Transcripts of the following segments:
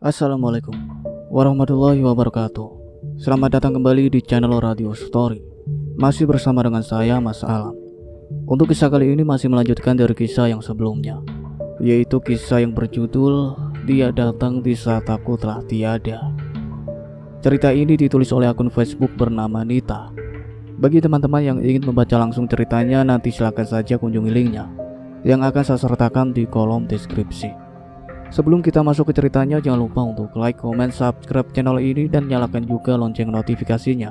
Assalamualaikum warahmatullahi wabarakatuh. Selamat datang kembali di channel Radio Story. Masih bersama dengan saya, Mas Alam. Untuk kisah kali ini masih melanjutkan dari kisah yang sebelumnya, yaitu kisah yang berjudul Dia Datang di Saat Aku Telah Tiada. Cerita ini ditulis oleh akun Facebook bernama Nita. Bagi teman-teman yang ingin membaca langsung ceritanya, nanti silakan saja kunjungi linknya yang akan saya sertakan di kolom deskripsi. Sebelum kita masuk ke ceritanya, jangan lupa untuk like, comment, subscribe channel ini dan nyalakan juga lonceng notifikasinya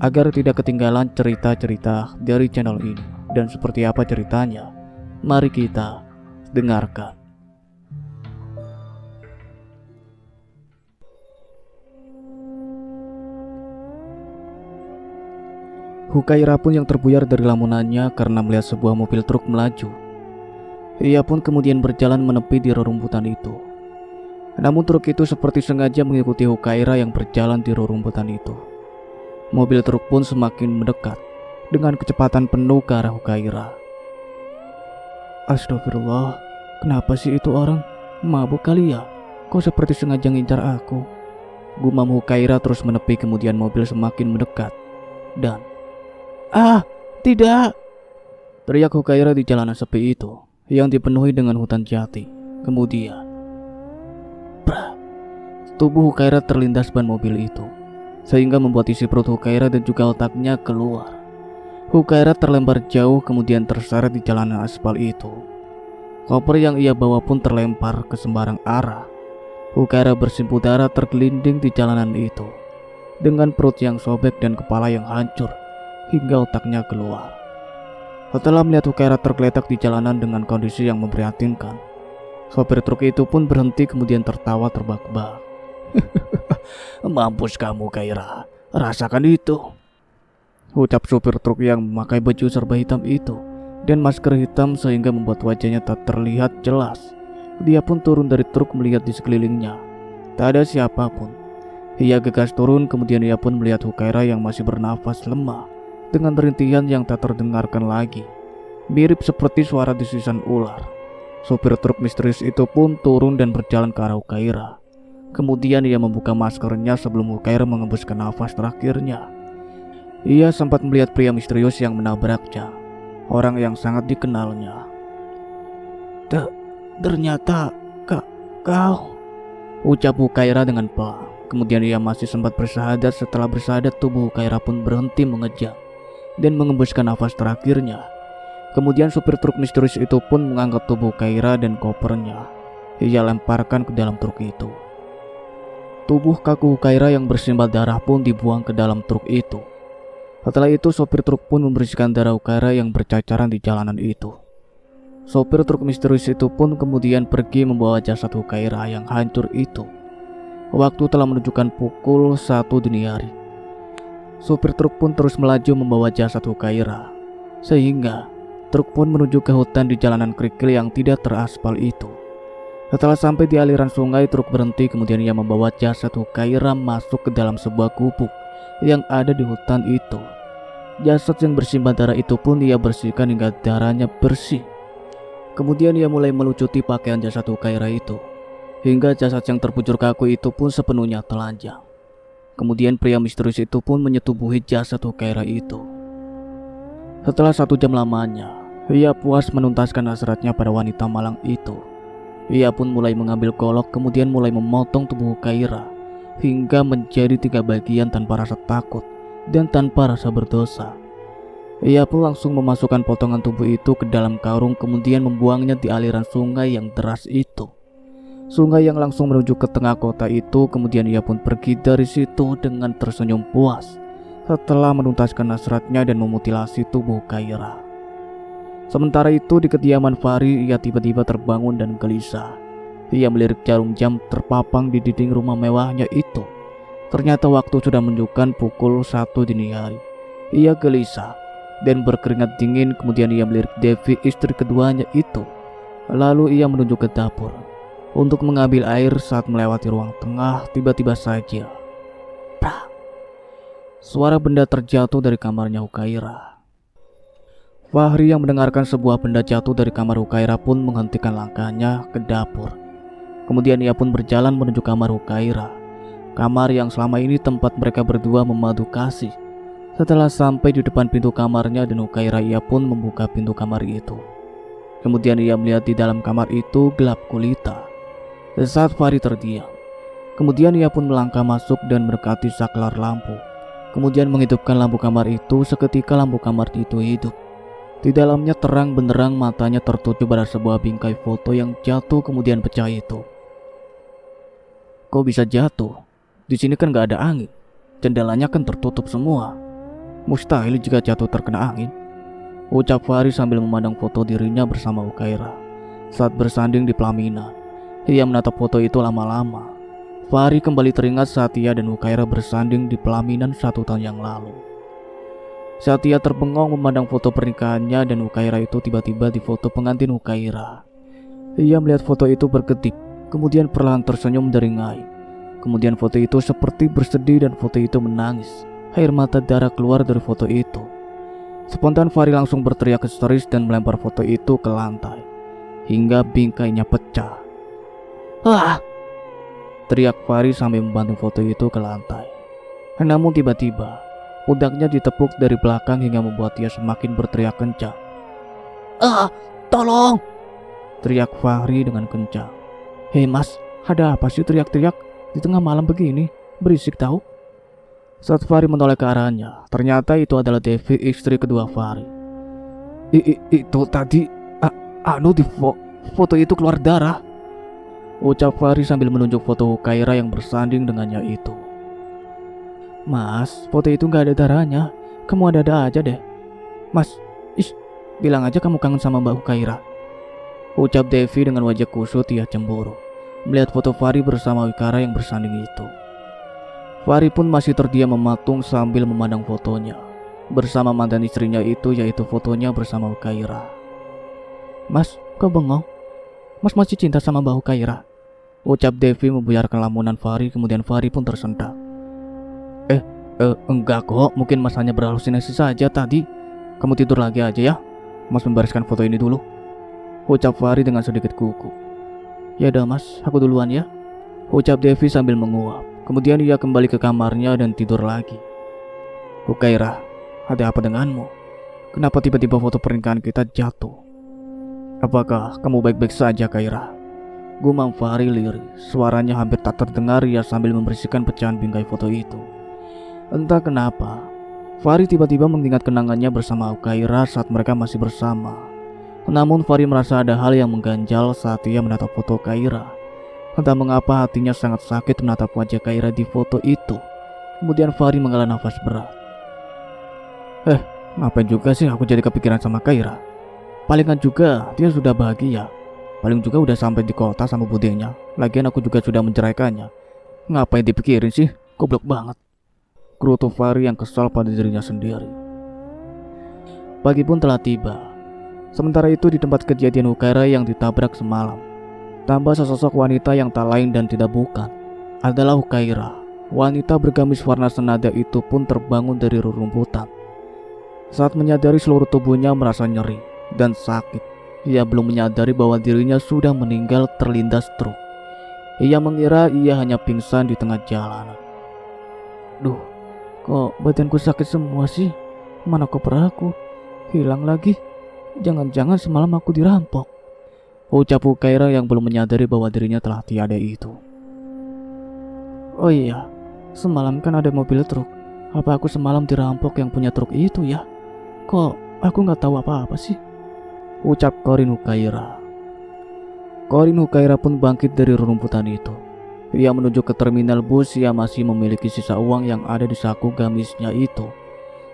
agar tidak ketinggalan cerita-cerita dari channel ini. Dan seperti apa ceritanya? Mari kita dengarkan. Hukaira pun yang terbuyar dari lamunannya karena melihat sebuah mobil truk melaju. Ia pun kemudian berjalan menepi di rerumputan itu. Namun truk itu seperti sengaja mengikuti Hukaira yang berjalan di rerumputan itu. Mobil truk pun semakin mendekat dengan kecepatan penuh ke arah Hukaira. Astagfirullah, kenapa sih itu orang? Mabuk kali ya? Kok seperti sengaja ngincar aku? Gumam Hukaira terus menepi, kemudian mobil semakin mendekat. Dan tidak! Teriak Hukaira di jalanan sepi itu yang dipenuhi dengan hutan jati. Kemudian tubuh Hukaira terlindas ban mobil itu, sehingga membuat isi perut Hukaira dan juga otaknya keluar. Hukaira terlempar jauh kemudian terseret di jalanan aspal itu. Koper yang ia bawa pun terlempar ke sembarang arah. Hukaira bersimpuh darah tergelinding di jalanan itu, dengan perut yang sobek dan kepala yang hancur hingga otaknya keluar. Setelah melihat Hukaira tergeletak di jalanan dengan kondisi yang memprihatinkan, sopir truk itu pun berhenti kemudian tertawa terbahak-bahak. Mampus kamu Kaira, rasakan itu, ucap sopir truk yang memakai baju serba hitam itu dan masker hitam sehingga membuat wajahnya tak terlihat jelas. Dia pun turun dari truk melihat di sekelilingnya. Tak ada siapapun. Ia gegas turun, kemudian ia pun melihat Hukaira yang masih bernafas lemah dengan rintihan yang tak terdengarkan lagi, mirip seperti suara desisan ular. Sopir truk misterius itu pun turun dan berjalan ke arah Hukaira. Kemudian ia membuka maskernya sebelum Hukaira mengembuskan nafas terakhirnya. Ia sempat melihat pria misterius yang menabraknya, orang yang sangat dikenalnya. Ternyata kau, ucap Hukaira dengan pelan. Kemudian ia masih sempat bersahadat. Setelah bersahadat, tubuh Hukaira pun berhenti mengejang dan mengembuskan nafas terakhirnya. Kemudian supir truk misterius itu pun mengangkat tubuh Hukaira dan kopernya. Ia lemparkan ke dalam truk itu. Tubuh kaku Hukaira yang bersimbah darah pun dibuang ke dalam truk itu. Setelah itu sopir truk pun membersihkan darah Hukaira yang bercacaran di jalanan itu. Sopir truk misterius itu pun kemudian pergi membawa jasad Hukaira yang hancur itu. Waktu telah menunjukkan pukul 1 dini hari. Supir truk pun terus melaju membawa jasad Hukaira, sehingga truk pun menuju ke hutan di jalanan kerikil yang tidak teraspal itu. Setelah sampai di aliran sungai, truk berhenti, kemudian ia membawa jasad Hukaira masuk ke dalam sebuah gubuk yang ada di hutan itu. Jasad yang bersimbah darah itu pun ia bersihkan hingga darahnya bersih. Kemudian ia mulai melucuti pakaian jasad Hukaira itu, hingga jasad yang terbujur kaku itu pun sepenuhnya telanjang. Kemudian pria misterius itu pun menyetubuhi jasad Hukaira itu. Setelah 1 jam lamanya, ia puas menuntaskan hasratnya pada wanita malang itu. Ia pun mulai mengambil golok, kemudian mulai memotong tubuh Hukaira hingga menjadi 3 bagian tanpa rasa takut dan tanpa rasa berdosa. Ia pun langsung memasukkan potongan tubuh itu ke dalam karung, kemudian membuangnya di aliran sungai yang deras itu. Sungai yang langsung menuju ke tengah kota itu. Kemudian ia pun pergi dari situ dengan tersenyum puas setelah menuntaskan hasratnya dan memutilasi tubuh Hukaira. Sementara itu di kediaman Fahri, ia tiba-tiba terbangun dan gelisah. Ia melirik jarum jam terpapang di dinding rumah mewahnya itu. Ternyata waktu sudah menunjukkan pukul 1 dini hari. Ia gelisah dan berkeringat dingin. Kemudian ia melirik Devi, istri keduanya itu. Lalu ia menuju ke dapur untuk mengambil air. Saat melewati ruang tengah, tiba-tiba saja suara benda terjatuh dari kamarnya Hukaira. Fahri yang mendengarkan sebuah benda jatuh dari kamar Hukaira pun menghentikan langkahnya ke dapur. Kemudian ia pun berjalan menuju kamar Hukaira, kamar yang selama ini tempat mereka berdua memadu kasih. Setelah sampai di depan pintu kamarnya dan Hukaira, ia pun membuka pintu kamar itu. Kemudian ia melihat di dalam kamar itu gelap gulita. Saat Fahri terdiam, kemudian ia pun melangkah masuk dan mendekati saklar lampu. Kemudian menghidupkan lampu kamar itu. Seketika lampu kamar itu hidup. Di dalamnya terang benderang, matanya tertuju pada sebuah bingkai foto yang jatuh kemudian pecah itu. Kok bisa jatuh? Di sini kan gak ada angin. Jendelanya kan tertutup semua. Mustahil jika jatuh terkena angin, ucap Fahri sambil memandang foto dirinya bersama Hukaira saat bersanding di pelaminan. Ia menatap foto itu lama-lama. Fahri kembali teringat saat ia dan Hukaira bersanding di pelaminan 1 tahun yang lalu. Saat ia terbengong memandang foto pernikahannya dan Hukaira itu, tiba-tiba di foto pengantin Hukaira, ia melihat foto itu berkedip, kemudian perlahan tersenyum deringai. Kemudian foto itu seperti bersedih dan foto itu menangis. Air mata darah keluar dari foto itu. Spontan Fahri langsung berteriak histeris dan melempar foto itu ke lantai hingga bingkainya pecah. "Ah!" teriak Fahri sambil membanting foto itu ke lantai. Namun tiba-tiba pundaknya ditepuk dari belakang hingga membuat ia semakin berteriak kencang. "Ah, tolong!" teriak Fahri dengan kencang. "Hei mas, ada apa sih teriak-teriak di tengah malam begini? Berisik tahu." Saat Fahri menoleh ke arahnya, ternyata itu adalah Devi, istri kedua Fahri. Itu tadi, di foto itu keluar darah," ucap Fahri sambil menunjuk foto Hukaira yang bersanding dengannya itu. "Mas, foto itu gak ada darahnya. Kamu ada-ada aja deh. Mas, bilang aja kamu kangen sama Mbak Hukaira," ucap Devi dengan wajah kusut. Ia cemburu melihat foto Fahri bersama Hukaira yang bersanding itu. Fahri pun masih terdiam mematung sambil memandang fotonya bersama mantan istrinya itu, yaitu fotonya bersama Hukaira. "Mas, kok bengong? Mas masih cinta sama Mbak Hukaira?" ucap Devi membuyarkan lamunan Fahri. Kemudian Fahri pun tersentak. Enggak kok, mungkin mas hanya berhalusinasi saja tadi. Kamu tidur lagi aja ya, mas membereskan foto ini dulu," ucap Fahri dengan sedikit gugup. "Ya udah mas, aku duluan ya," ucap Devi sambil menguap. Kemudian ia kembali ke kamarnya dan tidur lagi. "Hukaira, ada apa denganmu? Kenapa tiba-tiba foto pernikahan kita jatuh? Apakah kamu baik-baik saja, Kaira?" gumam Fahri lirih. Suaranya hampir tak terdengar ia sambil membersihkan pecahan bingkai foto itu. Entah kenapa, Fahri tiba-tiba mengingat kenangannya bersama Hukaira saat mereka masih bersama. Namun Fahri merasa ada hal yang mengganjal saat ia menatap foto Kaira. Entah mengapa hatinya sangat sakit menatap wajah Kaira di foto itu. Kemudian Fahri menghela nafas berat. Ngapain juga sih aku jadi kepikiran sama Kaira? Palingan juga dia sudah bahagia. Paling juga udah sampai di kota sama budenya. Lagian aku juga sudah menceraikannya. Ngapain dipikirin sih? Goblok banget, gerutu Fahri yang kesal pada dirinya sendiri. Pagi pun telah tiba. Sementara itu di tempat kejadian Hukaira yang ditabrak semalam, tambah sesosok wanita yang tak lain dan tidak bukan adalah Hukaira. Wanita bergamis warna senada itu pun terbangun dari rerumputan. Saat menyadari seluruh tubuhnya merasa nyeri dan sakit, ia belum menyadari bahwa dirinya sudah meninggal terlindas truk. Ia mengira ia hanya pingsan di tengah jalanan. "Duh, kok badanku sakit semua sih? Mana koper aku? Hilang lagi. Jangan-jangan semalam aku dirampok," ucap Hukaira yang belum menyadari bahwa dirinya telah tiada itu. "Oh iya, semalam kan ada mobil truk. Apa aku semalam dirampok yang punya truk itu ya? Kok aku gak tahu apa-apa sih?" ucap Qorin Hukaira. Qorin Hukaira pun bangkit dari rerumputan itu. Ia menuju ke terminal bus. Ia masih memiliki sisa uang yang ada di saku gamisnya itu.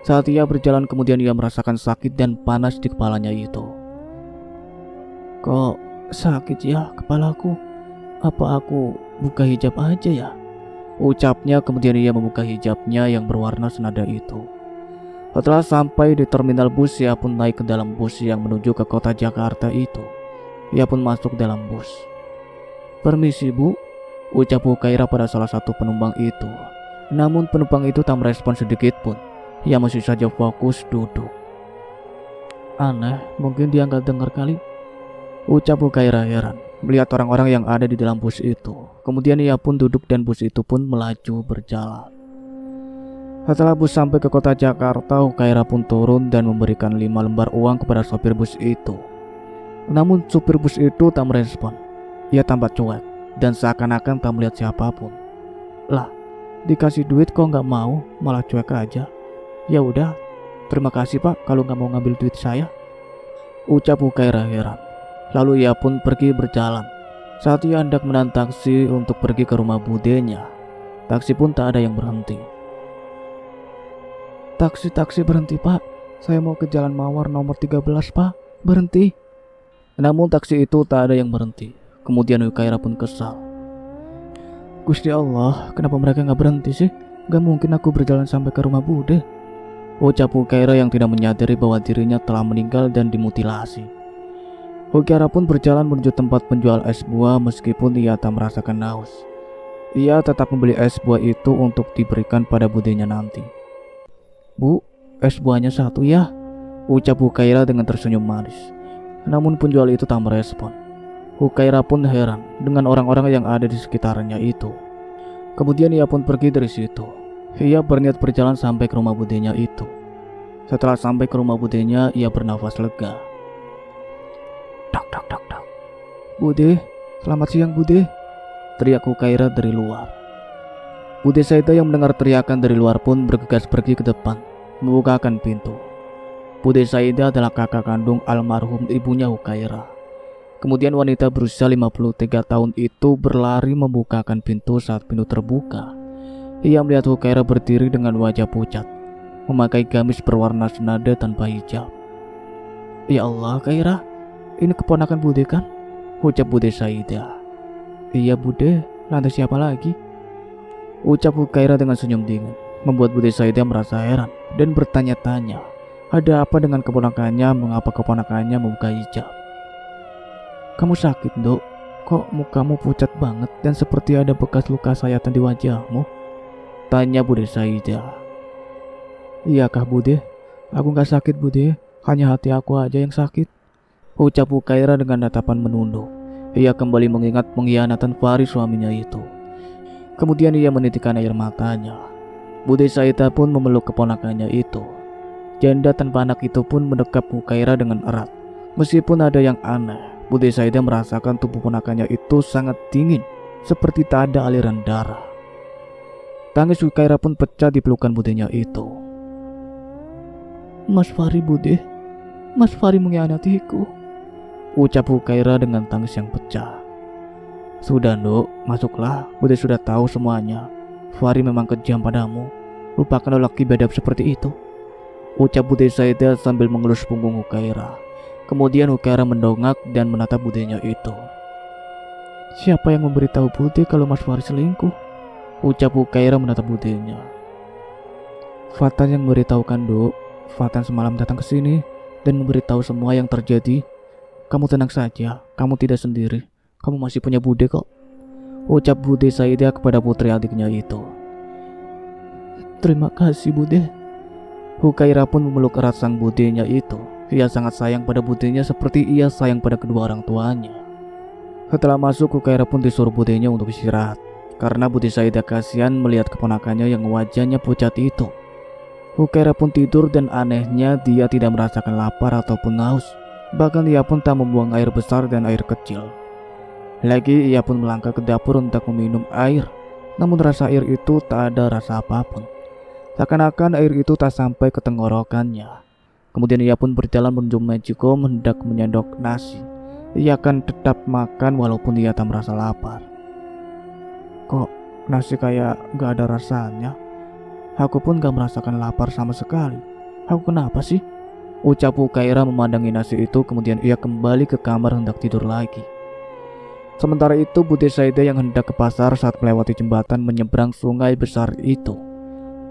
Saat ia berjalan kemudian ia merasakan sakit dan panas di kepalanya itu. "Kok sakit ya kepalaku? Apa aku buka hijab aja ya?" ucapnya. Kemudian ia membuka hijabnya yang berwarna senada itu. Setelah sampai di terminal bus, ia pun naik ke dalam bus yang menuju ke kota Jakarta itu. Ia pun masuk dalam bus. "Permisi bu," ucap Hukaira pada salah satu penumpang itu. Namun penumpang itu tak merespon sedikit pun. Ia masih saja fokus duduk. "Aneh, mungkin dia gak dengar kali," ucap Hukaira heran. melihat orang-orang yang ada di dalam bus itu. Kemudian ia pun duduk dan bus itu pun melaju berjalan. Setelah bus sampai ke kota Jakarta, Hukaira pun turun dan memberikan 5 lembar uang kepada sopir bus itu. Namun supir bus itu tak merespon. Ia tampak cuek dan seakan-akan tak melihat siapapun. Lah, dikasih duit kok nggak mau, malah cuek aja. Ya udah, terima kasih Pak kalau nggak mau ngambil duit saya, ucap Hukaira heran. Lalu ia pun pergi berjalan. Saat ia hendak menahan taksi untuk pergi ke rumah budenya, taksi pun tak ada yang berhenti. Taksi berhenti Pak, saya mau ke Jalan Mawar nomor 13 Pak, berhenti. Namun taksi itu tak ada yang berhenti. Kemudian Hukaira pun kesal. Gusti Allah, kenapa mereka gak berhenti sih? Gak mungkin aku berjalan sampai ke rumah bude, ucap Hukaira yang tidak menyadari bahwa dirinya telah meninggal dan dimutilasi. Hukaira pun berjalan menuju tempat penjual es buah meskipun ia tak merasakan haus. Ia tetap membeli es buah itu untuk diberikan pada budenya nanti. Bu, es buahnya 1 ya, ucap Hukaira dengan tersenyum manis. Namun penjual itu tak merespon. Hukaira pun heran dengan orang-orang yang ada di sekitarnya itu. Kemudian ia pun pergi dari situ. Ia berniat berjalan sampai ke rumah budenya itu. Setelah sampai ke rumah budenya, ia bernafas lega. Dak dak dak dak. Bude, selamat siang Bude, teriak Hukaira dari luar. Bude Saida yang mendengar teriakan dari luar pun bergegas pergi ke depan, membukakan pintu. Bude Saida adalah kakak kandung almarhum ibunya Hukaira. Kemudian wanita berusia 53 tahun itu berlari membukakan pintu saat pintu terbuka. Ia melihat Hukaira berdiri dengan wajah pucat, memakai gamis berwarna senada tanpa hijab. Ya Allah, Kaira, ini keponakan Bude kan? Ucap Bude Saida. Iya Bude, lantas siapa lagi? Ucap Hukaira dengan senyum dingin, membuat Bude Saida merasa heran dan bertanya-tanya, ada apa dengan keponakannya, mengapa keponakannya membuka hijab? Kamu sakit Dok? Kok mukamu pucat banget dan seperti ada bekas luka sayatan di wajahmu? Tanya Bude Saida. Iyakah Bude? Aku gak sakit Bude, hanya hati aku aja yang sakit, ucap Hukaira dengan tatapan menunduk. Ia kembali mengingat pengkhianatan Fahri suaminya itu. Kemudian ia menitikkan air matanya. Bude Saida pun memeluk keponakannya itu. Janda tanpa anak itu pun mendekap Hukaira dengan erat. Meskipun ada yang aneh, Bude Saida merasakan tubuh ponakannya itu sangat dingin, seperti tak ada aliran darah. Tangis Hukaira pun pecah di pelukan budenya itu. Mas Fahri Bude, Mas Fahri mengkhianatiku, ucap Hukaira dengan tangis yang pecah. Sudah Nduk, masuklah, Bude sudah tahu semuanya. Fahri memang kejam padamu. Lupakan lelaki biadab seperti itu, ucap Bude Saida sambil mengelus punggung Hukaira. Kemudian Hukaira mendongak dan menatap budenya itu. Siapa yang memberitahu Bude kalau Mas Fahri selingkuh? Ucap Hukaira menatap budenya. Fatan yang memberitahukan Nduk. Fatan semalam datang ke sini dan memberitahu semua yang terjadi. Kamu tenang saja, kamu tidak sendiri. Kamu masih punya Bude kok, ucap Bude Saida kepada putri adiknya itu. Terima kasih Bude. Hukaira pun memeluk erat sang budenya itu. Ia sangat sayang pada budenya seperti ia sayang pada kedua orang tuanya. Setelah masuk, Hukaira pun disuruh budenya untuk istirahat, karena Bude Saida kasihan melihat keponakannya yang wajahnya pucat itu. Hukaira pun tidur dan anehnya dia tidak merasakan lapar ataupun haus. Bahkan ia pun tak membuang air besar dan air kecil. Lagi ia pun melangkah ke dapur untuk meminum air. Namun rasa air itu tak ada rasa apapun. Seakan-akan air itu tak sampai ke tenggorokannya. Kemudian ia pun berjalan menuju Magicom hendak menyendok nasi. Ia akan tetap makan walaupun ia tak merasa lapar. Kok nasi kayak gak ada rasanya? Aku pun gak merasakan lapar sama sekali. Aku kenapa sih? Ucap Hukaira memandangi nasi itu. Kemudian ia kembali ke kamar hendak tidur lagi. Sementara itu Bude Saida yang hendak ke pasar saat melewati jembatan menyeberang sungai besar itu.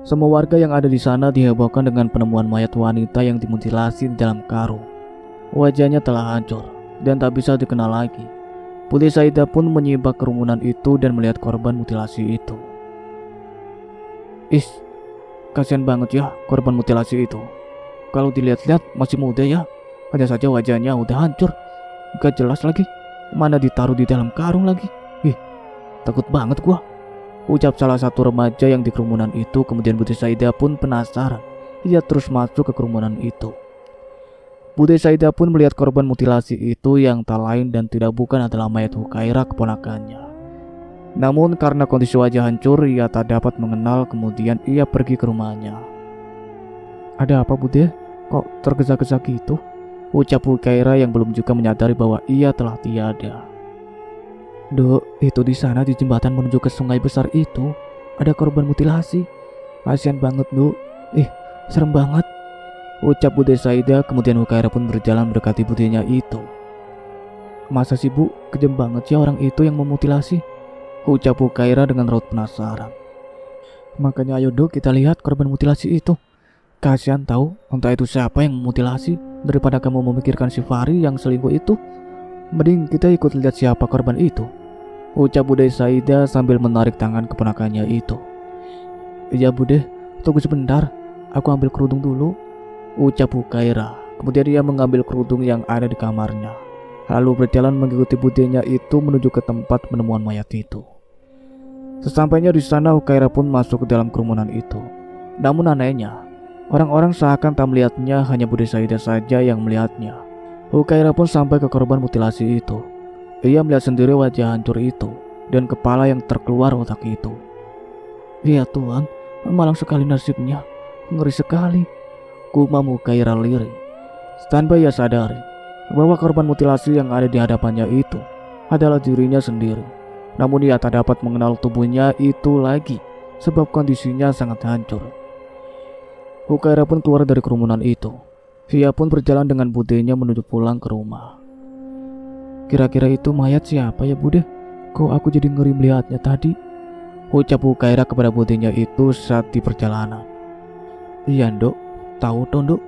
Semua warga yang ada di sana dihebohkan dengan penemuan mayat wanita yang dimutilasi di dalam karung. Wajahnya telah hancur dan tak bisa dikenal lagi. Bude Saida pun menyibak kerumunan itu dan melihat korban mutilasi itu. Kasihan banget ya korban mutilasi itu. Kalau dilihat-lihat masih muda ya. Hanya saja wajahnya udah hancur, gak jelas lagi, mana ditaruh di dalam karung lagi. Ih, takut banget gua, ucap salah satu remaja yang di kerumunan itu. Kemudian Bude Saida pun penasaran. Ia terus masuk ke kerumunan itu. Bude Saida pun melihat korban mutilasi itu yang tak lain dan tidak bukan adalah mayat Hukaira, keponakannya. Namun karena kondisi wajah hancur, ia tak dapat mengenal. Kemudian ia pergi ke rumahnya. Ada apa Bude? Kok tergesa-gesa gitu? Ucap Hukaira yang belum juga menyadari bahwa ia telah tiada. Dok, itu di sana di jembatan menuju ke sungai besar itu ada korban mutilasi. Kasian banget, Dok. Serem banget, ucap Bude Saida. Kemudian Hukaira pun berjalan mendekati budenya itu. Masa sih Bu, kejam banget ya orang itu yang memutilasi, ucap Hukaira dengan raut penasaran. Makanya ayo Dok, kita lihat korban mutilasi itu. Kasian tahu, entah itu siapa yang memutilasi. Daripada kamu memikirkan si Fahri yang selingkuh itu, mending kita ikut lihat siapa korban itu, ucap Bude Saida sambil menarik tangan keponakannya itu. Iya Bude, tunggu sebentar, aku ambil kerudung dulu, ucap Hukaira. Kemudian dia mengambil kerudung yang ada di kamarnya, lalu berjalan mengikuti budenya itu menuju ke tempat penemuan mayat itu. Sesampainya di sana, Hukaira pun masuk ke dalam kerumunan itu. Namun anehnya, orang-orang seakan tak melihatnya, hanya Bude Saida saja yang melihatnya. Hukaira pun sampai ke korban mutilasi itu. Ia melihat sendiri wajah hancur itu dan kepala yang terkeluar otak itu. Ya Tuhan, malang sekali nasibnya, ngeri sekali, gumam Hukaira lirih. Tanpa ia sadari bahwa korban mutilasi yang ada di hadapannya itu adalah dirinya sendiri. Namun ia tak dapat mengenal tubuhnya itu lagi sebab kondisinya sangat hancur. Hukaira pun keluar dari kerumunan itu. Ia pun berjalan dengan budenya menuju pulang ke rumah. Kira-kira itu mayat siapa ya Bude? Kok aku jadi ngeri melihatnya tadi? Ucap Hukaira kepada budenya itu saat di perjalanan. Iya Dok, tahu toh Dok.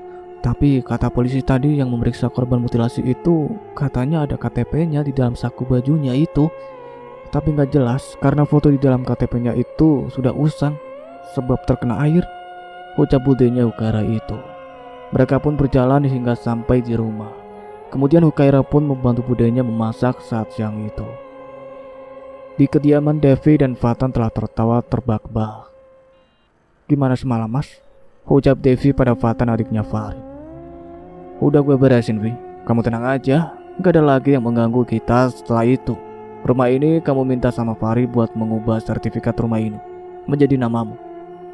Tapi kata polisi tadi yang memeriksa korban mutilasi itu, katanya ada KTP-nya di dalam saku bajunya itu. Tapi gak jelas karena foto di dalam KTP-nya itu sudah usang sebab terkena air, ucap budenya Hukaira itu. Mereka pun berjalan hingga sampai di rumah. Kemudian Hukaira pun membantu budenya memasak saat siang itu. Di kediaman, Devi dan Fatan telah tertawa terbahak-bahak. Gimana semalam Mas? Ucap Devi pada Fatan, adiknya Fahri. Udah gue beresin Vi, kamu tenang aja, gak ada lagi yang mengganggu kita setelah itu. Rumah ini kamu minta sama Fahri buat mengubah sertifikat rumah ini menjadi namamu.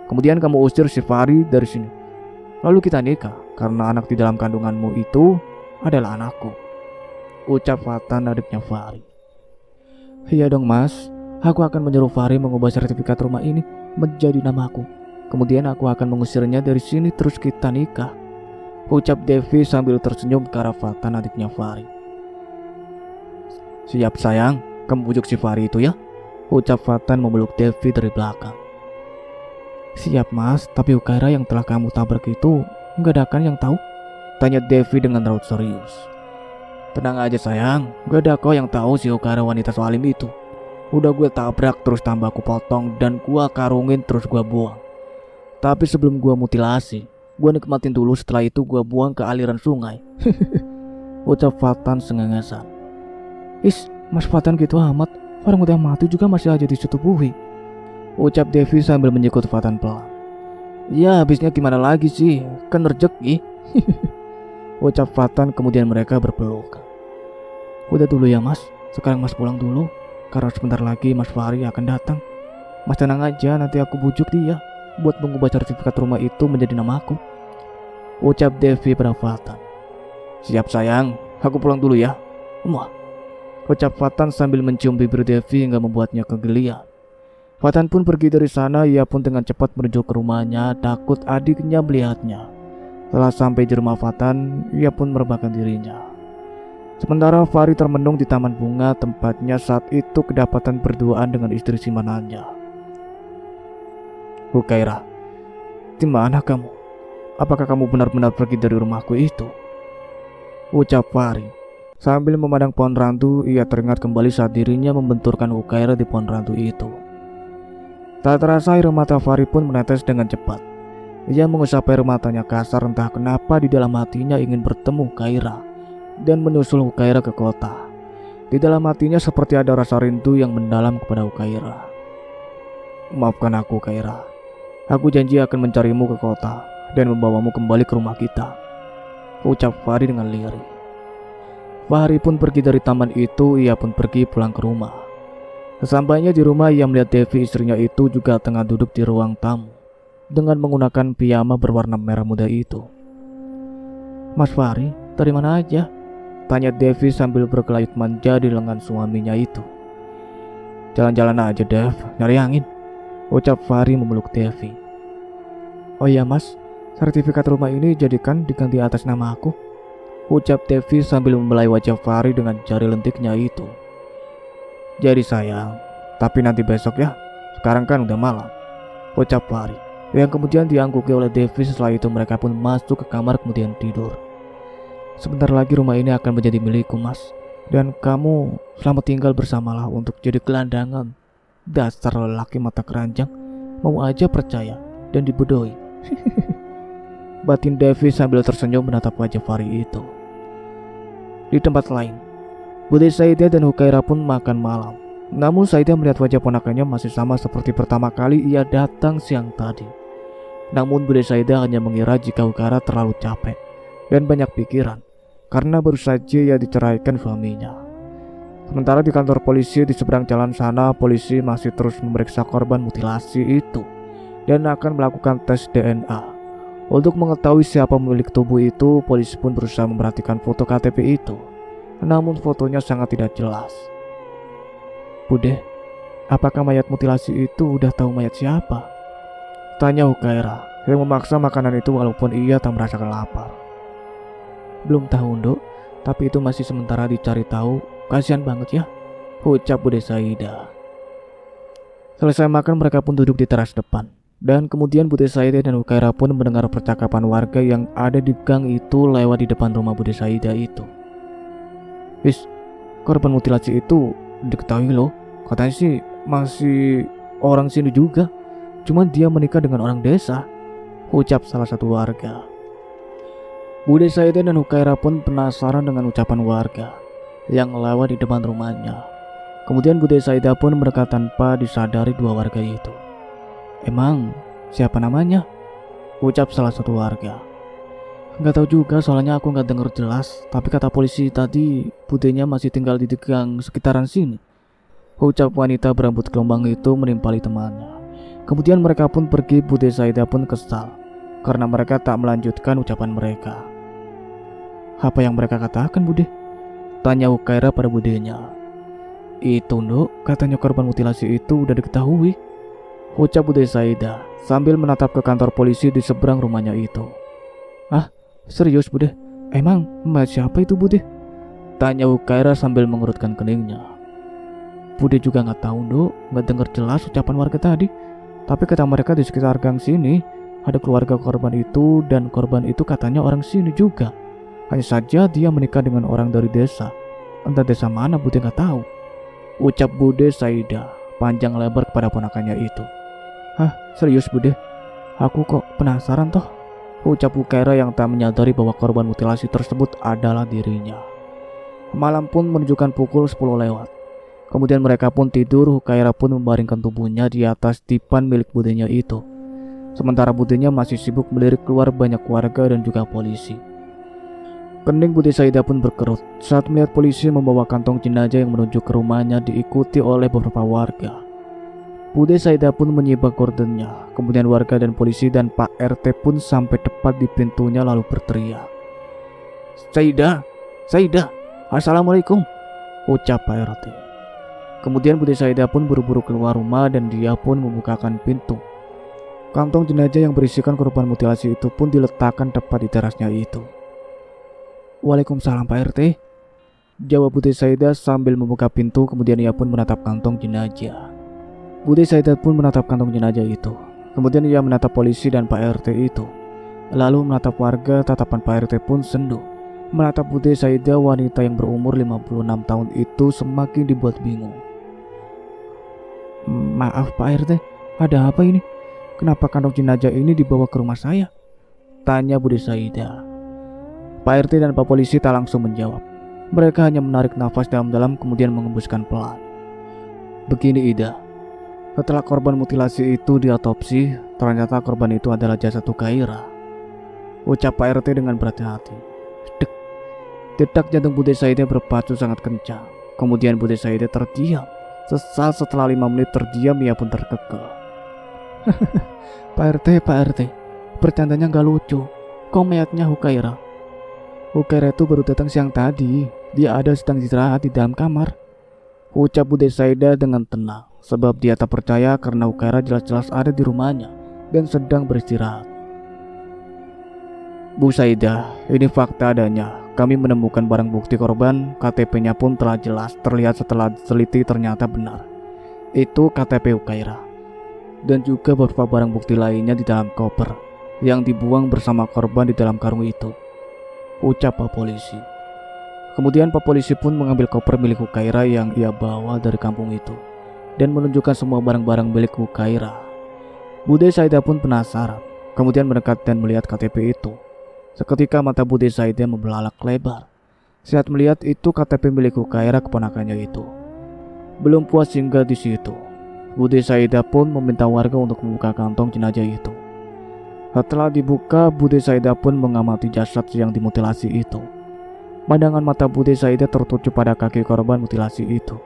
Kemudian kamu usir si Fahri dari sini. Lalu kita nikah karena anak di dalam kandunganmu itu adalah anakku, ucap Fatan, adiknya Fahri. Iya dong Mas, aku akan menyuruh Fahri mengubah sertifikat rumah ini menjadi namaku. Kemudian aku akan mengusirnya dari sini terus kita nikah, ucap Devi sambil tersenyum ke arah Fatan, adiknya Fahri. Siap sayang, kamu bujuk si Fahri itu ya, ucap Fatan memeluk Devi dari belakang. Siap Mas, tapi Hukaira yang telah kamu tabrak itu gak ada kan yang tahu? Tanya Devi dengan raut serius. Tenang aja sayang, gak ada kok yang tahu si Hukaira wanita soalim itu. Udah gue tabrak terus tambah aku potong dan gue karungin terus gue buang. Tapi sebelum gue mutilasi, gue nikmatin dulu, setelah itu gue buang ke aliran sungai. Ucap Fatan sengengesan. Is, Mas Fatan gitu amat, orang udah mati juga masih aja disetubuhi, ucap Devi sambil menyekut Fatan pelan. Ya habisnya gimana lagi sih, kan rezeki. Ucap Fatan, kemudian mereka berpelukan. Udah dulu ya Mas, sekarang Mas pulang dulu, karena sebentar lagi Mas Fahri akan datang. Mas tenang aja, nanti aku bujuk dia buat mengubah sertifikat rumah itu menjadi namaku, ucap Devi pada Fatan. Siap sayang, aku pulang dulu ya. Wah, ucap Fatan sambil mencium bibir Devi hingga membuatnya kegelian. Fatan pun pergi dari sana. Ia pun dengan cepat menuju ke rumahnya, takut adiknya melihatnya. Setelah sampai di rumah Fatan, ia pun merebahkan dirinya. Sementara Fahri termenung di taman bunga tempatnya saat itu kedapatan berduaan dengan istri simpanannya. Hukaira, di mana kamu? Apakah kamu benar-benar pergi dari rumahku itu? Ucap Fahri. Sambil memandang pohon randu, ia teringat kembali saat dirinya membenturkan Hukaira di pohon randu itu. Tak terasa air mata Fahri pun menetes dengan cepat. Ia mengusap air matanya kasar, entah kenapa di dalam hatinya ingin bertemu Hukaira dan menyusul Hukaira ke kota. Di dalam hatinya seperti ada rasa rindu yang mendalam kepada Hukaira. Maafkan aku, Kaira. Aku janji akan mencarimu ke kota dan membawamu kembali ke rumah kita, ucap Fahri dengan lirih. Fahri pun pergi dari taman itu, ia pun pergi pulang ke rumah. Sesampainya di rumah, ia melihat Devi istrinya itu juga tengah duduk di ruang tamu dengan menggunakan piyama berwarna merah muda itu. Mas Fahri, dari mana aja? Tanya Devi sambil berkelayut manja di lengan suaminya itu. Jalan-jalan aja, Dev, nyari angin, ucap Fahri memeluk Devi. Oh iya mas, sertifikat rumah ini jadikan diganti atas nama aku, ucap Devi sambil membelai wajah Fahri dengan jari lentiknya itu. Jadi sayang, tapi nanti besok ya, sekarang kan udah malam, ucap Fahri, yang kemudian diangguki oleh Devi. Setelah itu mereka pun masuk ke kamar kemudian tidur. Sebentar lagi rumah ini akan menjadi milikku mas, dan kamu selamat tinggal bersamalah untuk jadi gelandangan. Dasar lelaki mata keranjang, mau aja percaya dan dibodohi. Batin Devi sambil tersenyum menatap wajah Fahri itu. Di tempat lain, Bude Saidah dan Hukaira pun makan malam. Namun Saidah melihat wajah ponakannya masih sama seperti pertama kali ia datang siang tadi. Namun Bude Saidah hanya mengira jika Hukaira terlalu capek dan banyak pikiran karena baru saja ia diceraikan suaminya. Sementara di kantor polisi di seberang jalan sana, polisi masih terus memeriksa korban mutilasi itu dan akan melakukan tes DNA. Untuk mengetahui siapa pemilik tubuh itu, polisi pun berusaha memperhatikan foto KTP itu. Namun fotonya sangat tidak jelas. Bude, apakah mayat mutilasi itu udah tahu mayat siapa? Tanya Hukaira yang memaksa makanan itu walaupun ia tak merasakan lapar. Belum tahu, Nduk, tapi itu masih sementara dicari tahu. Kasihan banget ya, ucap Bude Saidah. Selesai makan, mereka pun duduk di teras depan. Dan kemudian Bude Saidah dan Hukaira pun mendengar percakapan warga yang ada di gang itu lewat di depan rumah Bude Saidah itu. Wis, korban mutilasi itu diketahui loh. Katanya sih masih orang sini juga, cuman dia menikah dengan orang desa, ucap salah satu warga. Bude Saidah dan Hukaira pun penasaran dengan ucapan warga yang lewat di depan rumahnya. Kemudian Bude Saidah pun mereka tanpa disadari dua warga itu. Emang siapa namanya? Ucap salah satu warga. Gak tahu juga, soalnya aku gak dengar jelas. Tapi kata polisi tadi budenya masih tinggal di gang sekitaran sini, ucap wanita berambut gelombang itu menimpali temannya. Kemudian mereka pun pergi. Bude Saidah pun kesal karena mereka tak melanjutkan ucapan mereka. Apa yang mereka katakan, Bude? Tanya Hukaira pada budenya. Itu, Nduk, katanya korban mutilasi itu udah diketahui, ucap Bude Saidah sambil menatap ke kantor polisi di seberang rumahnya itu. Ah, serius, Bude? Emang mayat siapa itu, Bude? Tanya Hukaira sambil mengerutkan keningnya. Bude juga gak tahu, Nduk, gak dengar jelas ucapan warga tadi. Tapi kata mereka di sekitar gang sini ada keluarga korban itu, dan korban itu katanya orang sini juga. Hanya saja dia menikah dengan orang dari desa. Entah desa mana Bude gak tahu, ucap Bude Saidah panjang lebar kepada ponakannya itu. Hah, serius Bude? Aku kok penasaran toh, ucap Hukaira yang tak menyadari bahwa korban mutilasi tersebut adalah dirinya. Malam pun menunjukkan pukul 10 lewat. Kemudian mereka pun tidur. Hukaira pun membaringkan tubuhnya di atas dipan milik budenya itu. Sementara budenya masih sibuk melirik keluar banyak warga dan juga polisi. Kening Bude Saidah pun berkerut saat melihat polisi membawa kantong jenazah yang menuju ke rumahnya diikuti oleh beberapa warga. Bude Saidah pun menyibak gordennya. Kemudian warga dan polisi dan Pak RT pun sampai tepat di pintunya lalu berteriak. Saidah, Saidah, Assalamualaikum, ucap Pak RT. Kemudian Bude Saidah pun buru-buru keluar rumah dan dia pun membukakan pintu. Kantong jenazah yang berisikan korban mutilasi itu pun diletakkan tepat di terasnya itu. Waalaikumsalam Pak RT, jawab Bude Saidah sambil membuka pintu. Kemudian ia pun menatap kantong jenazah. Bude Saidah pun menatap kantong jenazah itu. Kemudian ia menatap polisi dan Pak RT itu, lalu menatap warga. Tatapan Pak RT pun sendu. Menatap Bude Saidah, wanita yang berumur 56 tahun itu semakin dibuat bingung. Maaf Pak RT, ada apa ini? Kenapa kantong jenazah ini dibawa ke rumah saya? Tanya Bude Saidah. Pak RT dan Pak polisi tak langsung menjawab. Mereka hanya menarik nafas dalam-dalam kemudian mengembuskan pelan. Begini Ida, setelah korban mutilasi itu diotopsi, ternyata korban itu adalah jasad Hukaira. Ucap Pak RT dengan berhati-hati. Dek, detak jantung Bude Saida berpacu sangat kencang. Kemudian Bude Saida terdiam. Sesaat setelah 5 menit terdiam, ia pun terkekeh. Pak RT, bercandanya gak lucu. Kok mayatnya Hukaira? Hukaira itu baru datang siang tadi. Dia ada sedang istirahat di dalam kamar. Ucap Bude Saida dengan tenang, sebab dia tak percaya karena Hukaira jelas-jelas ada di rumahnya dan sedang beristirahat. Bu Saida, ini fakta adanya. Kami menemukan barang bukti korban, KTP-nya pun telah jelas terlihat setelah diteliti ternyata benar. Itu KTP Hukaira. Dan juga beberapa barang bukti lainnya di dalam koper yang dibuang bersama korban di dalam karung itu. Ucap Pak Polisi. Kemudian Pak Polisi pun mengambil koper milik Hukaira yang ia bawa dari kampung itu dan menunjukkan semua barang-barang milik Hukaira. Bude Saida pun penasaran, kemudian mendekat dan melihat KTP itu. Seketika mata Bude Saida membelalak lebar saat melihat itu KTP milik Hukaira keponakannya itu. Belum puas singgah di situ, Bude Saida pun meminta warga untuk membuka kantong jenazah itu. Setelah dibuka, Bude Saida pun mengamati jasad yang dimutilasi itu. Pandangan mata Bude Saida tertuju pada kaki korban mutilasi itu.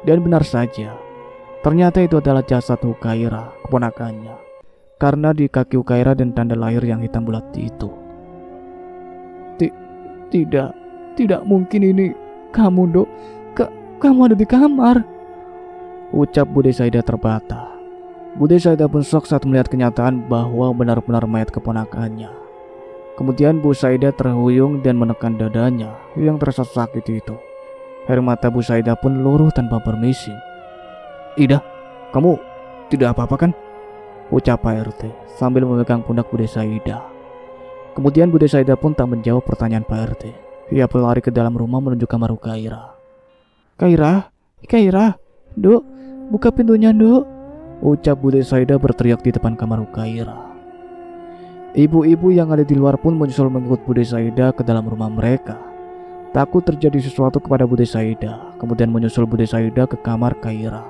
Dan benar saja, ternyata itu adalah jasad Hukaira, keponakannya. Karena di kaki Hukaira dan tanda lahir yang hitam bulat itu. Tidak mungkin ini kamu, Dok. Kamu ada di kamar. Ucap Bude Saida terbata. Bude Saida pun shock saat melihat kenyataan bahwa benar-benar mayat keponakannya. Kemudian Bu Saida terhuyung dan menekan dadanya yang terasa sakit itu. Air mata Bu Saida pun luruh tanpa permisi. Ida, kamu tidak apa-apa kan? Ucap Pak RT sambil memegang pundak Bude Saida. Kemudian Bude Saida pun tak menjawab pertanyaan Pak RT. Ia pun lari ke dalam rumah menuju kamar Hukaira. Kaira, Dok, buka pintunya, Dok. Ucap Bude Saida berteriak di depan kamar Hukaira. Ibu-ibu yang ada di luar pun menyusul mengikut Bude Saida ke dalam rumah mereka. Takut terjadi sesuatu kepada Bude Saida, kemudian menyusul Bude Saida ke kamar Kaira.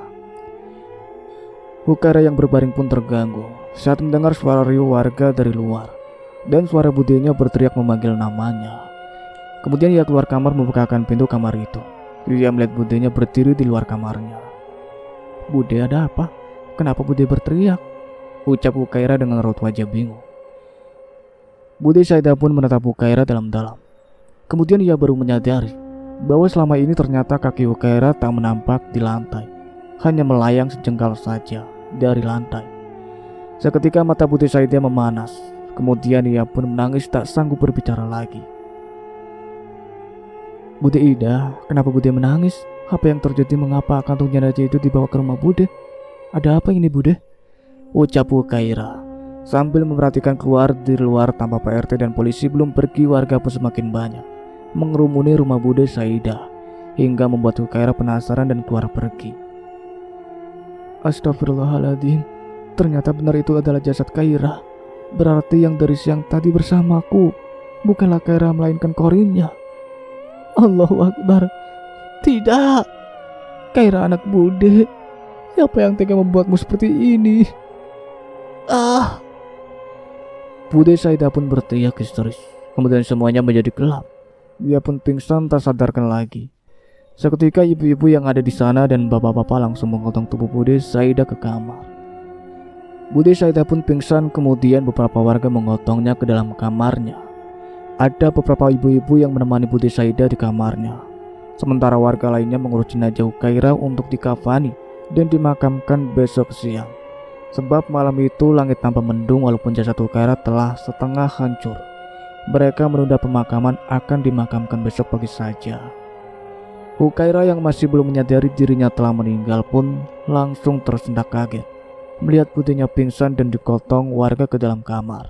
Hukaira yang berbaring pun terganggu saat mendengar suara riuh warga dari luar dan suara budenya berteriak memanggil namanya. Kemudian ia keluar kamar membukakan pintu kamar itu. Ia melihat budenya berdiri di luar kamarnya. Bude, ada apa? Kenapa Bude berteriak? Ucap Hukaira dengan raut wajah bingung. Bude Saida pun menatap Hukaira dalam-dalam. Kemudian ia baru menyadari bahwa selama ini ternyata kaki Hukaira tak menampak di lantai, hanya melayang sejengkal saja dari lantai. Seketika mata Bude Saida memanas. Kemudian ia pun menangis tak sanggup berbicara lagi. Bude Ida, kenapa Bude menangis? Apa yang terjadi? Mengapa kantung jenazah itu dibawa ke rumah Bude? Ada apa ini, Bude? Ucap Hukaira sambil memperhatikan keluar di luar tanpa Pak RT dan polisi belum pergi. Warga pun semakin banyak mengerumuni rumah Bude Saida hingga membuat Hukaira penasaran dan keluar pergi. Astagfirullahaladzim, ternyata benar itu adalah jasad Kaira. Berarti yang dari siang tadi bersamaku bukanlah Kaira melainkan Korinnya. Allahu Akbar. Tidak, Kaira anak Bude. Siapa yang tega membuatmu seperti ini? Bude Saida pun berteriak histeris. Kemudian semuanya menjadi gelap. Dia pun pingsan tak sadarkan lagi. Seketika ibu-ibu yang ada di sana dan bapak-bapak langsung menggotong tubuh Bude Saida ke kamar. Bude Saida pun pingsan, kemudian beberapa warga menggotongnya ke dalam kamarnya. Ada beberapa ibu-ibu yang menemani Bude Saida di kamarnya. Sementara warga lainnya mengurus jenazah Hukaira untuk dikafani dan dimakamkan besok siang. Sebab malam itu langit tampak mendung walaupun jasad Hukaira telah setengah hancur. Mereka menunda pemakaman akan dimakamkan besok pagi saja. Hukaira yang masih belum menyadari dirinya telah meninggal pun langsung tersendak kaget melihat budenya pingsan dan digotong warga ke dalam kamar.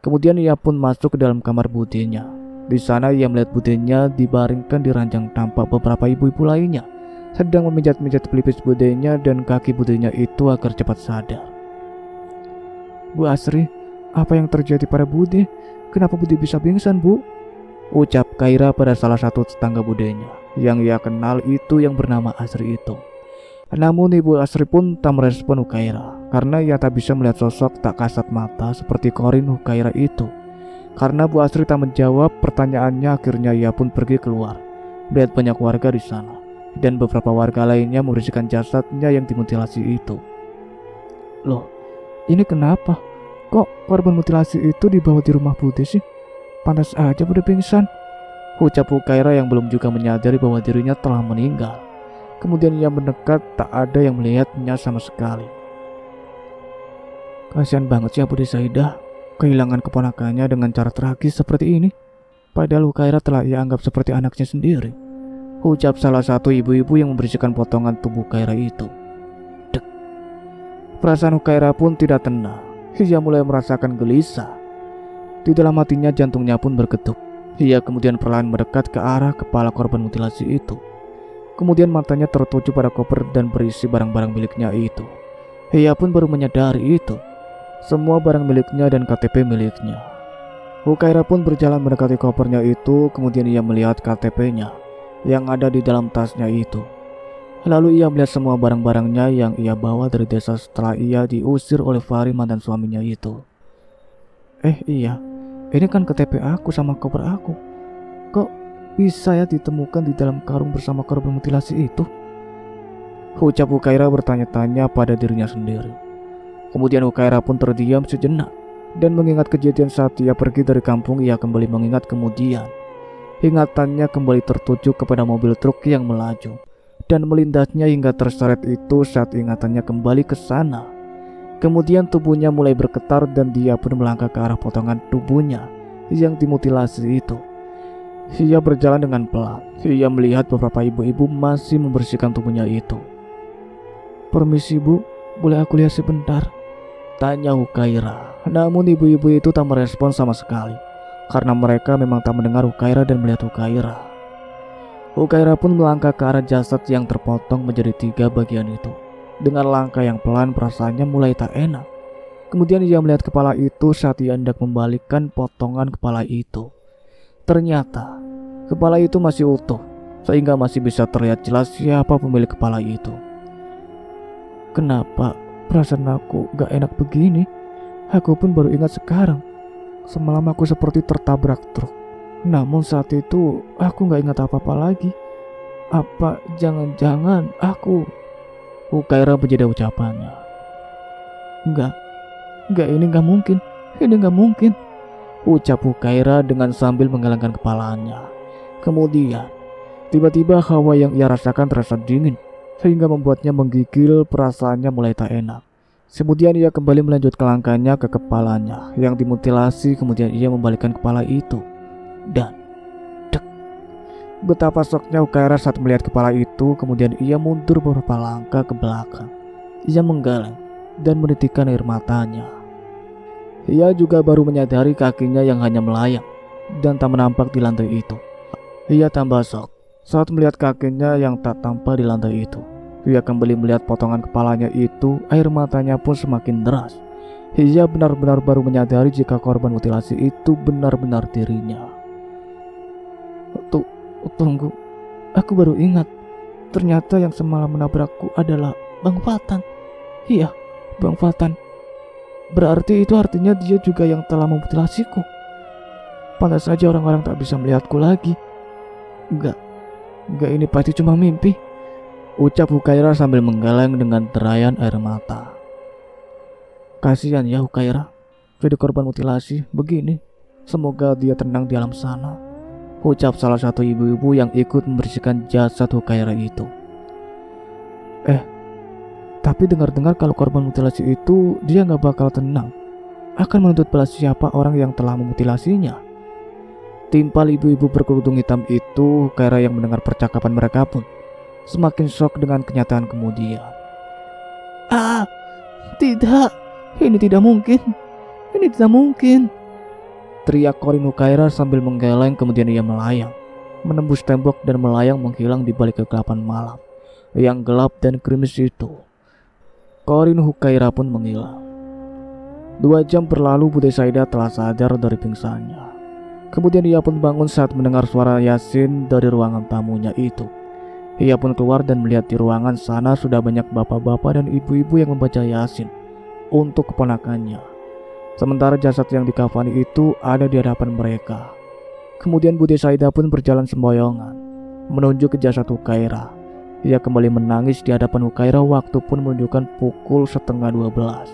Kemudian ia pun masuk ke dalam kamar budenya. Di sana ia melihat budenya dibaringkan di ranjang tanpa beberapa ibu-ibu lainnya sedang memijat-mijat pelipis budenya dan kaki budenya itu agar cepat sadar. Bu Asri, apa yang terjadi pada Bude? Kenapa Bude bisa pingsan, Bu? ucap Kaira pada salah satu tetangga budenya yang ia kenal itu yang bernama Asri itu. Namun Ibu Asri pun tak merespon Hukaira karena ia tak bisa melihat sosok tak kasat mata seperti Corin Hukaira itu. Karena Bu Asri tak menjawab pertanyaannya, akhirnya ia pun pergi keluar. Melihat banyak warga di sana dan beberapa warga lainnya membersihkan jasadnya yang dimutilasi itu. Loh, ini kenapa? Kok korban mutilasi itu dibawa di rumah Bude sih? Pantas aja Bude pingsan, ucap Hukaira yang belum juga menyadari bahwa dirinya telah meninggal. Kemudian ia mendekat, tak ada yang melihatnya sama sekali. Kasihan banget sih Bude Saidah kehilangan keponakannya dengan cara tragis seperti ini. Padahal Hukaira telah ia anggap seperti anaknya sendiri, ucap salah satu ibu-ibu yang membersihkan potongan tubuh Hukaira itu. Dek. Perasaan Hukaira pun tidak tenang. Ia mulai merasakan gelisah. Di dalam hatinya jantungnya pun bergetuk. Ia kemudian perlahan mendekat ke arah kepala korban mutilasi itu. Kemudian matanya tertuju pada koper dan berisi barang-barang miliknya itu. Ia pun baru menyadari itu. Semua barang miliknya dan KTP miliknya. Hukaira pun berjalan mendekati kopernya itu. Kemudian ia melihat KTP-nya yang ada di dalam tasnya itu. Lalu ia melihat semua barang-barangnya yang ia bawa dari desa setelah ia diusir oleh Fahri, mantan suaminya itu. Iya, ini kan KTP aku sama koper aku. Kok bisa ya ditemukan di dalam karung bersama korban mutilasi itu? Ucap Hukaira bertanya-tanya pada dirinya sendiri. Kemudian Hukaira pun terdiam sejenak dan mengingat kejadian saat ia pergi dari kampung. Ia kembali mengingat kemudian. Ingatannya kembali tertuju kepada mobil truk yang melaju dan melindasnya hingga terseret itu saat ingatannya kembali ke sana. Kemudian tubuhnya mulai bergetar dan dia pun melangkah ke arah potongan tubuhnya yang dimutilasi itu. Ia berjalan dengan pelan. Ia melihat beberapa ibu-ibu masih membersihkan tubuhnya itu. Permisi Bu, boleh aku lihat sebentar? Tanya Hukaira. Namun ibu-ibu itu tak merespon sama sekali, karena mereka memang tak mendengar Hukaira dan melihat Hukaira. Hukaira pun melangkah ke arah jasad yang terpotong menjadi 3 bagian itu. Dengan langkah yang pelan, perasaannya mulai tak enak. Kemudian ia melihat kepala itu saat ia hendak membalikkan potongan kepala itu. Ternyata kepala itu masih utuh, sehingga masih bisa terlihat jelas siapa pemilik kepala itu. Kenapa perasaan aku gak enak begini? Aku pun baru ingat sekarang. Semalam aku seperti tertabrak truk. Namun saat itu aku gak ingat apa-apa lagi. Apa jangan-jangan aku... Hukaira menjadi ucapannya. Enggak, ini gak mungkin. Ini gak mungkin, ucap Hukaira dengan sambil menggelengkan kepalanya. Kemudian tiba-tiba hawa yang ia rasakan terasa dingin, sehingga membuatnya menggigil. Perasaannya mulai tak enak. Kemudian ia kembali melanjutkan langkahnya ke kepalanya yang dimutilasi. Kemudian ia membalikkan kepala itu. Dan dek, betapa shocknya Hukaira saat melihat kepala itu. Kemudian ia mundur beberapa langkah ke belakang. Ia menggeleng dan menitikkan air matanya. Ia juga baru menyadari kakinya yang hanya melayang dan tak menampak di lantai itu. Ia tambah shock saat melihat kakinya yang tak tampak di lantai itu. Ia kembali melihat potongan kepalanya itu. Air matanya pun semakin deras. Ia benar-benar baru menyadari jika korban mutilasi itu benar-benar dirinya. Tunggu, aku baru ingat. Ternyata yang semalam menabrakku adalah Bang Fatan. Iya, Bang Fatan. Berarti itu artinya dia juga yang telah memutilasiku. Pantas saja orang-orang tak bisa melihatku lagi. Enggak, ini pasti cuma mimpi, ucap Hukaira sambil menggeleng dengan derayan air mata. Kasihan ya Hukaira, jadi korban mutilasi begini. Semoga dia tenang di alam sana, ucap salah satu ibu-ibu yang ikut membersihkan jasad Hukaira itu. Tapi dengar-dengar kalau korban mutilasi itu dia gak bakal tenang, akan menuntut balas siapa orang yang telah memutilasinya. Timpal ibu-ibu berkerudung hitam itu. Hukaira yang mendengar percakapan mereka pun semakin shock dengan kenyataan kemudian. Tidak, ini tidak mungkin, teriak Corin Hukaira sambil menggeleng. Kemudian ia melayang, menembus tembok dan melayang menghilang di balik kegelapan malam yang gelap dan gerimis itu. Corin Hukaira pun menghilang. 2 jam berlalu, Bude Saidah telah sadar dari pingsannya. Kemudian ia pun bangun saat mendengar suara Yasin dari ruangan tamunya itu. Ia pun keluar dan melihat di ruangan sana sudah banyak bapak-bapak dan ibu-ibu yang membaca Yasin untuk keponakannya. Sementara jasad yang dikafani itu ada di hadapan mereka. Kemudian Budi Saida pun berjalan semboyongan menuju ke jasad Hukairah. Ia kembali menangis di hadapan Hukairah waktu pun menunjukkan pukul 11:30.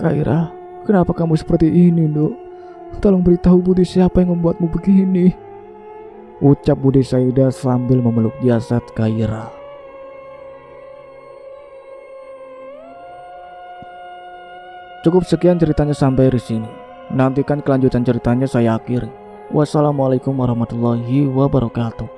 "Kairah, kenapa kamu seperti ini, Nduk? Tolong beritahu Budi siapa yang membuatmu begini," ucap Budi Saida sambil memeluk jasad Kairah. Cukup sekian ceritanya sampai di sini. Nantikan kelanjutan ceritanya saya akhiri. Wassalamualaikum warahmatullahi wabarakatuh.